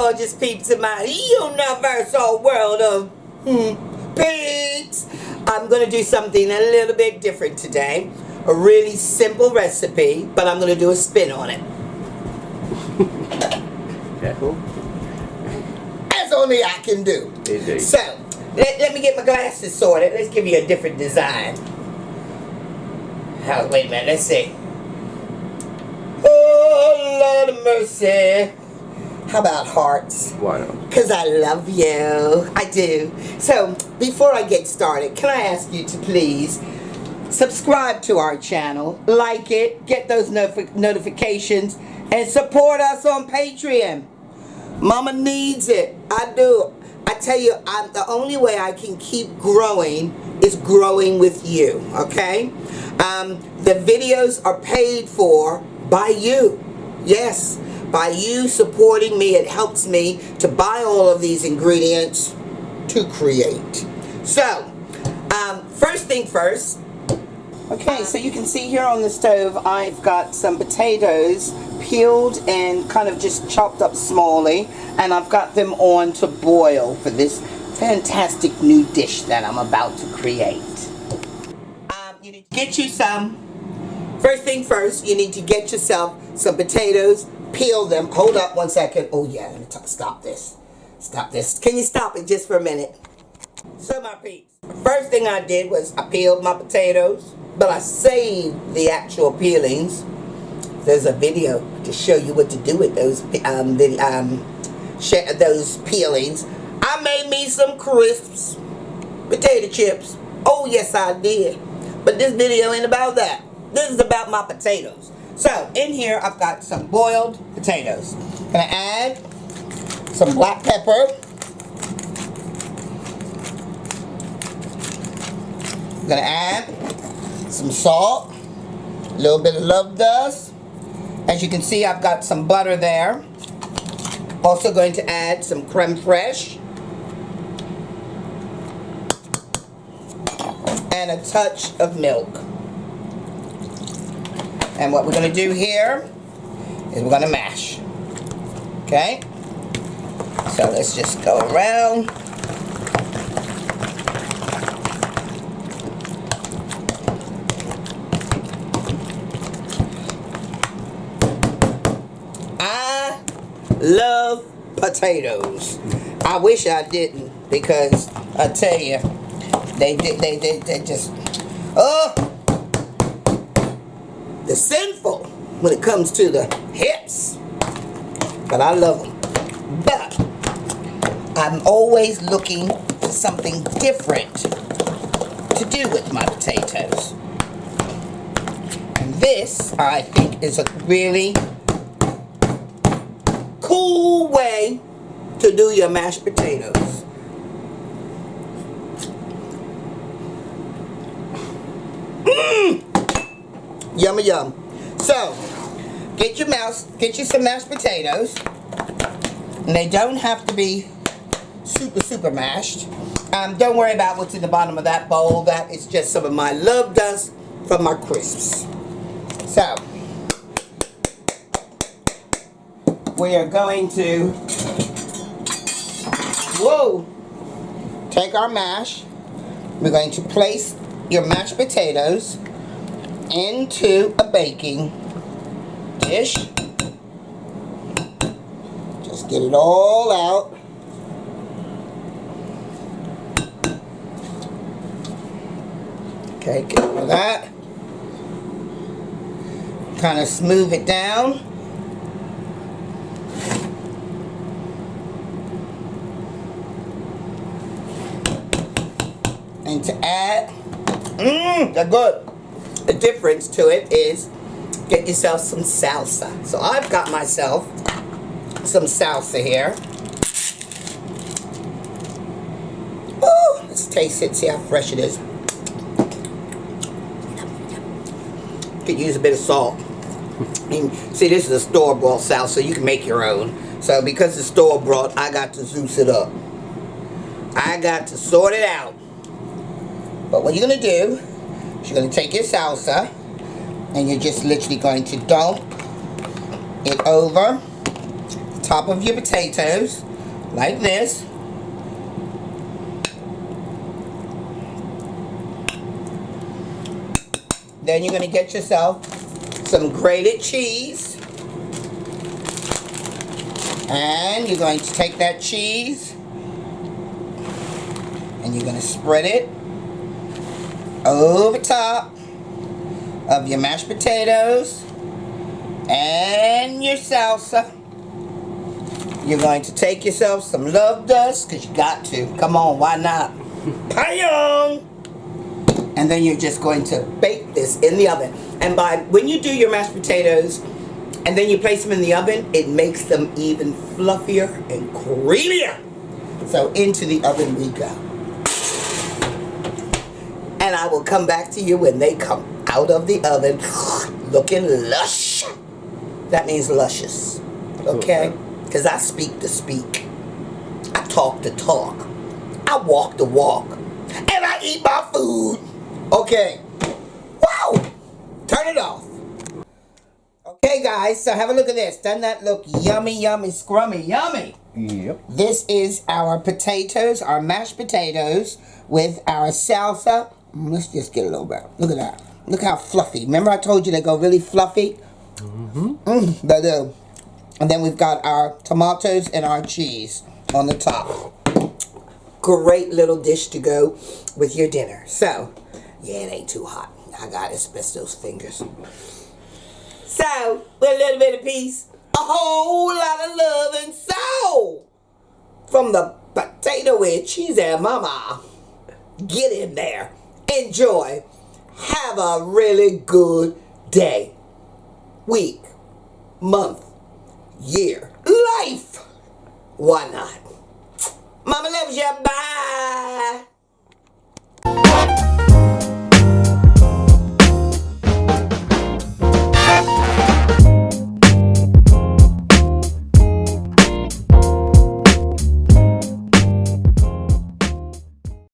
gorgeous peeps in my universal world of peeps. I'm going to do something a little bit different today. A really simple recipe, but I'm going to do a spin on it. Careful. As only I can do. Indeed. So, let me get my glasses sorted. Let's give you a different design. Oh, wait a minute, let's see. Oh, Lord of mercy. How about hearts? Why not? Because I love you. I do. So, before I get started, can I ask you to please subscribe to our channel, like it, get those notifications, and support us on Patreon. Mama needs it. I do. I tell you, the only way I can keep growing is growing with you, okay? The videos are paid for by you. Yes, by you supporting me. It helps me to buy all of these ingredients to create. So, first thing first. Okay, so you can see here on the stove, I've got some potatoes peeled and kind of just chopped up smallly, and I've got them on to boil for this fantastic new dish that I'm about to create. You need to get you some, first thing first, you need to get yourself some potatoes, peel them. Hold up one second. Oh yeah, let me stop this. Stop this. Can you stop it just for a minute? So my peeps, first thing I did was I peeled my potatoes, but I saved the actual peelings. There's a video to show you what to do with those those peelings. I made me some crisps, potato chips. Oh yes, I did. But this video ain't about that. This is about my potatoes. So in here I've got some boiled potatoes. Gonna add some black pepper. Gonna add some salt, a little bit of love dust. As you can see, I've got some butter there. Also going to add some creme fraiche and a touch of milk. And what we're going to do here is we're going to mash. Okay? So let's just go around. I love potatoes. I wish I didn't, because I tell you, they just, they're sinful when it comes to the hips, but I love them. But I'm always looking for something different to do with my potatoes. And this, I think, is a really cool way to do your mashed potatoes. Yummy yum. So, get you some mashed potatoes. And they don't have to be super mashed. Don't worry about what's in the bottom of that bowl. That is just some of my love dust from my crisps. So, we are going to, take our mash. We're going to place your mashed potatoes into a baking dish. Just get it all out. Okay, get rid of that. Kind of smooth it down. And to add, they're good. The difference to it is get yourself some salsa. So I've got myself some salsa here. Oh, let's taste it, see how fresh it is. Could use a bit of salt. I mean, see, this is a store-bought salsa. You can make your own. So because it's store-bought, I got to juice it up. I got to sort it out. But what you're going to do is you're going to take your salsa and you're just literally going to dump it over the top of your potatoes, like this. Then you're going to get yourself some grated cheese. And you're going to take that cheese and you're going to spread it over top of your mashed potatoes and your salsa. You're going to take yourself some love dust, because you got to. Come on, why not? Payong! And then you're just going to bake this in the oven. And when you do your mashed potatoes and then you place them in the oven, it makes them even fluffier and creamier. So into the oven we go. And I will come back to you when they come out of the oven looking lush. That means luscious. Okay? Because I speak to speak. I talk to talk. I walk the walk. And I eat my food. Okay. Wow! Turn it off. Okay, guys, so have a look at this. Doesn't that look yummy, yummy, scrummy, yummy? Yep. This is our potatoes, our mashed potatoes with our salsa. Let's just get a little bit. Look at that. Look how fluffy. Remember I told you they go really fluffy? Mm-hmm. They do. And then we've got our tomatoes and our cheese on the top. Great little dish to go with your dinner. So, yeah, it ain't too hot. I got asbestos fingers. So, with a little bit of peace, a whole lot of love and soul from the potato with cheese and mama. Get in there. Enjoy. Have a really good day, week, month, year, life. Why not? Mama loves you. Bye.